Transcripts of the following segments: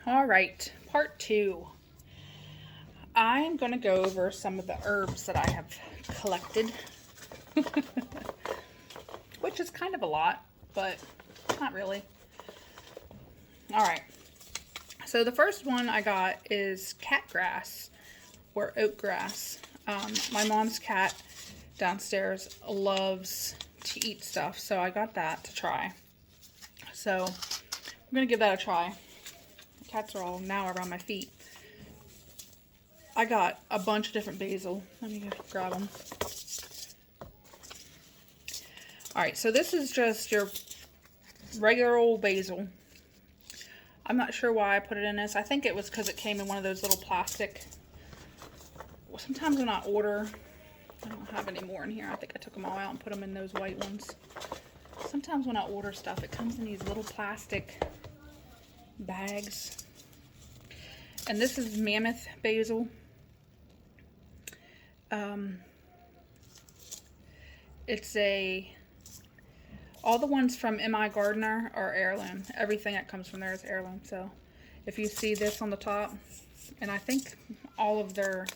All right, part two. I'm going to go over some of the herbs that I have collected, which is kind of a lot, but not really. All right, so the first one I got is cat grass or oat grass. My mom's cat downstairs loves to eat stuff, so I got that to try. So I'm going to give that a try. The cats are all now around my feet. I got a bunch of different basil. Let me go grab them. Alright, so this is just your regular old basil. I'm not sure why I put it in this. I think it was because it came in one of those little plastic. Sometimes when I order, I don't have any more in here. I think I took them all out and put them in those white ones. Sometimes when I order stuff, it comes in these little plastic bags. And this is Mammoth Basil. All the ones from M.I. Gardener are heirloom. Everything that comes from there is heirloom. So if you see this on the top, and I think all of their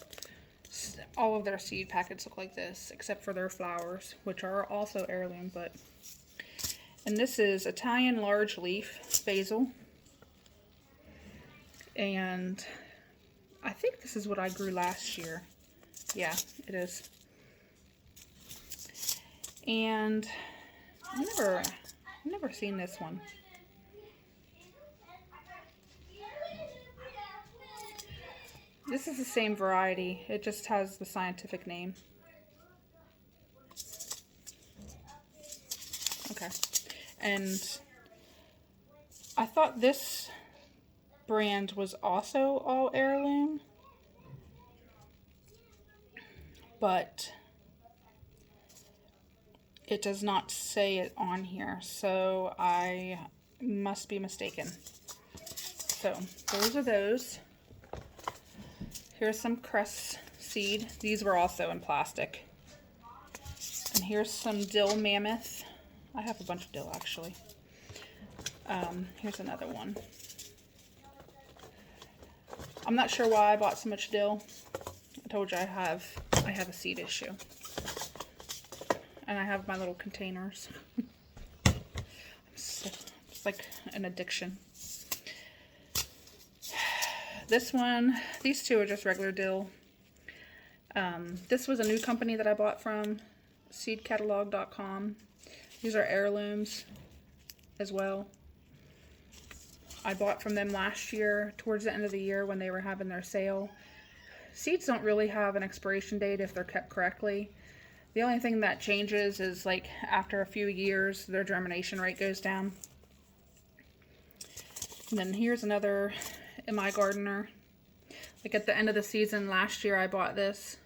seed packets look like this, except for their flowers, which are also heirloom. And this is Italian large leaf basil. And I think this is what I grew last year. Yeah, it is. And I've never seen this one. This is the same variety. It just has the scientific name. Okay. And I thought this brand was also all heirloom, but it does not say it on here, so I must be mistaken. So those are those. Here's some cress seed. These were also in plastic. And here's some dill mammoth. I have a bunch of dill actually. Here's another one. I'm not sure why I bought so much dill. I told you I have a seed issue. And I have my little containers. It's like an addiction. This one, these two are just regular dill. This was a new company that I bought from, seedcatalog.com. These are heirlooms as well. I bought from them last year, towards the end of the year when they were having their sale. Seeds don't really have an expiration date if they're kept correctly. The only thing that changes is like after a few years, their germination rate goes down. And then here's another M.I. Gardener. Like at the end of the season last year, I bought this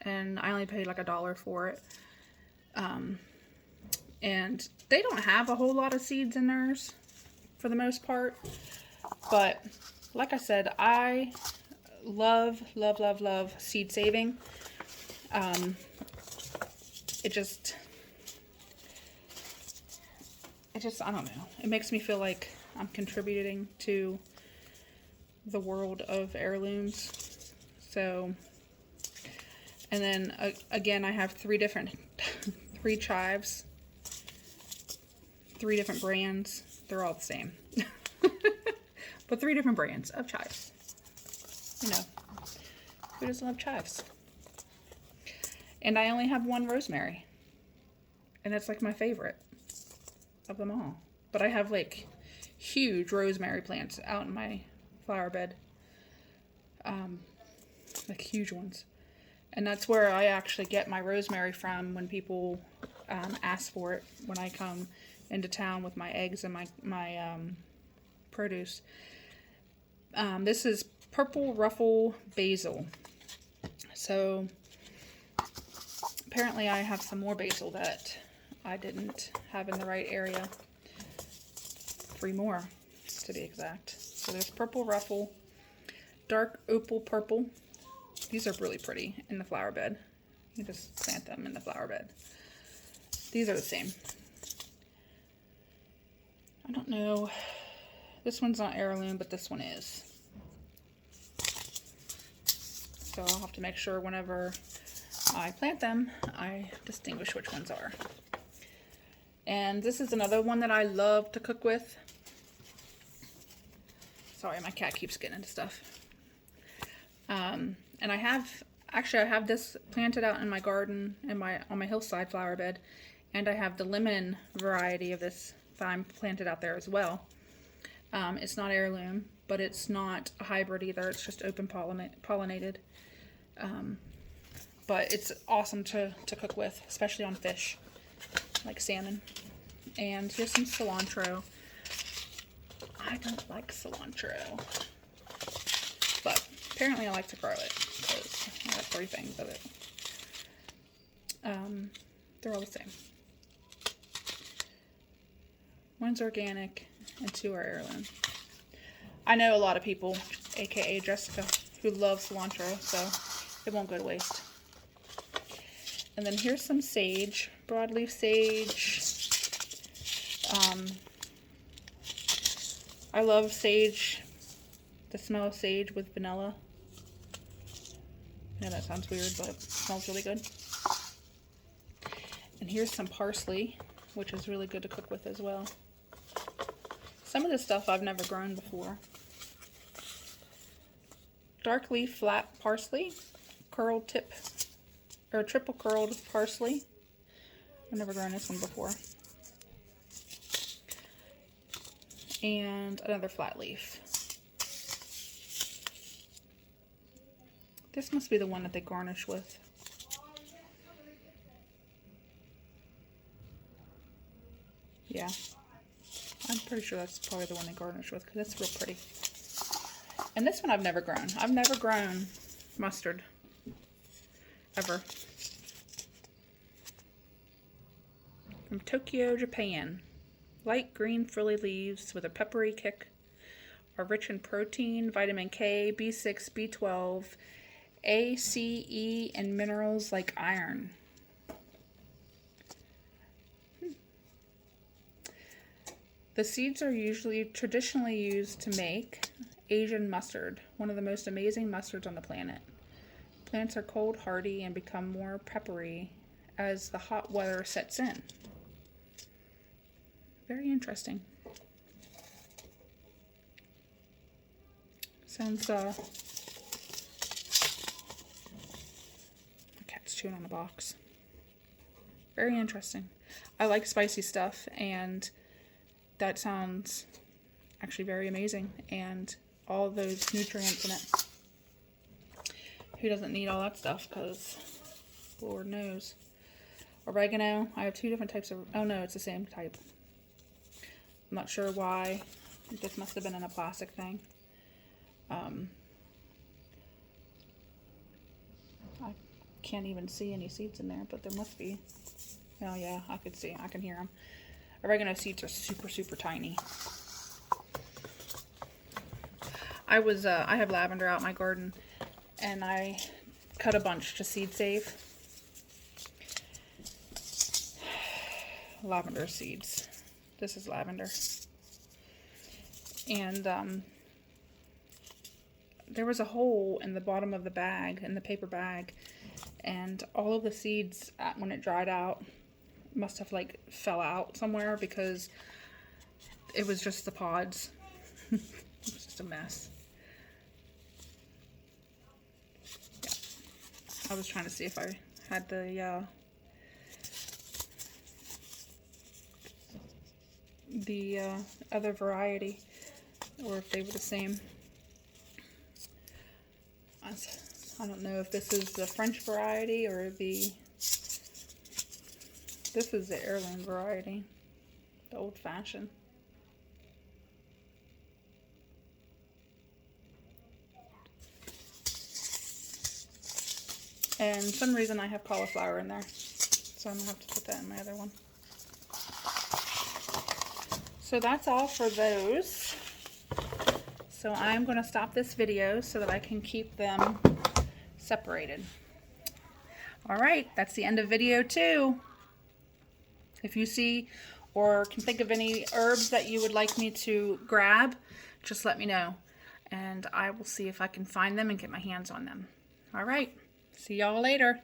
and I only paid like $1 for it. And they don't have a whole lot of seeds in theirs for the most part. But like I said, I love seed saving. It just, I don't know. It makes me feel like I'm contributing to the world of heirlooms. So, and then again, I have three chives, 3 different brands. They're all the same, but 3 different brands of chives. You know, who doesn't love chives? And I only have one rosemary. And it's like my favorite of them all. But I have like huge rosemary plants out in my flower bed. Like huge ones. And that's where I actually get my rosemary from when people ask for it when I come into town with my eggs and my produce. This is purple Ruffle basil. So apparently I have some more basil that I didn't have in the right area. 3 more, to be exact. So there's purple Ruffle, dark opal purple. These are really pretty in the flower bed. You just plant them in the flower bed. These are the same. I don't know This one's not heirloom, but this one is. So I'll have to make sure whenever I plant them, I distinguish which ones are. And this is another one that I love to cook with. Sorry, my cat keeps getting into stuff. And I have this planted out in my garden on my hillside flower bed, and I have the lemon variety of this thyme planted out there as well. It's not heirloom, but it's not a hybrid either. It's just open pollinated. But it's awesome to cook with, especially on fish, like salmon. And here's some cilantro. I don't like cilantro, but apparently I like to grow it because I got 3 things of it. They're all the same. One's organic and 2 are heirloom. I know a lot of people, aka Jessica, who love cilantro, so it won't go to waste. And then here's some sage, broadleaf sage. I love sage, the smell of sage with vanilla. I know that sounds weird, but it smells really good. And here's some parsley, which is really good to cook with as well. Some of this stuff I've never grown before. Dark leaf flat parsley, curled tip, or triple curled parsley. I've never grown this one before. And another flat leaf. This must be the one that they garnish with. Yeah, I'm pretty sure that's probably the one they garnish with because that's real pretty. And this one I've never grown. I've never grown mustard, ever. From Tokyo, Japan. Light green frilly leaves with a peppery kick are rich in protein, vitamin K, B6, B12, A, C, E, and minerals like iron. The seeds are traditionally used to make Asian mustard, one of the most amazing mustards on the planet. Plants are cold hardy and become more peppery as the hot weather sets in. Very interesting. Sounds, my cat's chewing on the box. Very interesting. I like spicy stuff, and that sounds actually very amazing. And all those nutrients in it. Who doesn't need all that stuff? Because Lord knows. Oregano. I have 2 different types of, oh no, it's the same type. I'm not sure why. This must have been in a plastic thing. I can't even see any seeds in there, but there must be. Oh yeah, I could see. I can hear them. Oregano seeds are super, super tiny. I have lavender out in my garden, and I cut a bunch to seed save. Lavender seeds. This is lavender. And there was a hole in the bottom of the bag, in the paper bag, and all of the seeds, when it dried out, must have like fell out somewhere because it was just the pods. It was just a mess. Yeah. I was trying to see if I had the other variety, or if they were the same. I don't know if this is the French variety or this is the heirloom variety, the old-fashioned. And for some reason I have cauliflower in there, so I'm gonna have to put that in my other one. So that's all for those. So I'm going to stop this video so that I can keep them separated. All right, that's the end of video 2. If you see or can think of any herbs that you would like me to grab, just let me know. And I will see if I can find them and get my hands on them. All right. See y'all later.